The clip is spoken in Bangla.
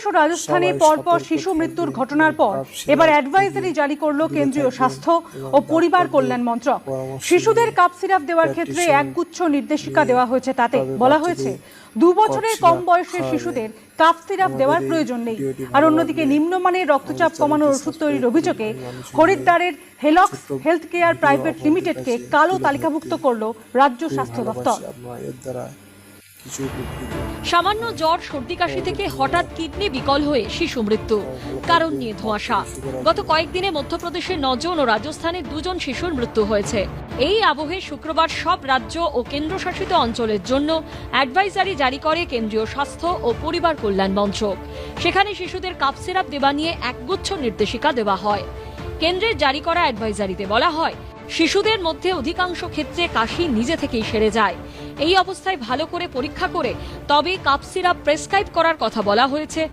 ও রাজস্থানে পরপর শিশু মৃত্যুর ঘটনার পর এবার অ্যাডভাইজারি জারি করল কেন্দ্রীয় স্বাস্থ্য ও পরিবার কল্যাণ মন্ত্রক। শিশুদের কাপ সিরাপ দেওয়ার ক্ষেত্রে একগুচ্ছ নির্দেশিকা দেওয়া হয়েছে। তাতে বলা হয়েছে 2 বছরের কম বয়সের শিশুদের কাপ সিরাপ দেওয়ার প্রয়োজন নেই। আর অন্যদিকে নিম্নমানের রক্তচাপ কমানোর ওষুধ তৈরির অভিযোগে হরিদ্বারের হেলক্স হেলথ কেয়ার প্রাইভেট লিমিটেডকে কালো তালিকাভুক্ত করল রাজ্য স্বাস্থ্য দপ্তর। সামান্য জ্বর সর্দি কাশি থেকে হঠাৎ কিডনি বিকল হয়ে শিশু মৃত্যু, কারণ নিয়ে ধোঁয়াশা। গত কয়েকদিনে মধ্যপ্রদেশের 9 জন ও রাজস্থানে 2 জন শিশুর মৃত্যু হয়েছে। এই আবহে শুক্রবার সব রাজ্য ও কেন্দ্রশাসিত অঞ্চলের জন্য অ্যাডভাইজারি জারি করে কেন্দ্রীয় স্বাস্থ্য ও পরিবার কল্যাণ মন্ত্রক। সেখানে শিশুদের কাপ সিরাপ দেওয়া নিয়ে একগুচ্ছ নির্দেশিকা দেওয়া হয়। কেন্দ্রের জারি করা অ্যাডভাইজারিতে বলা হয়, শিশুদের মধ্যে অধিকাংশ ক্ষেত্রে কাশি নিজে থেকেই সেরে যায়। এই অবস্থায় ভালো করে পরীক্ষা করে তবে কাপ সিরাপ প্রেসক্রাইব করার কথা বলা হয়েছে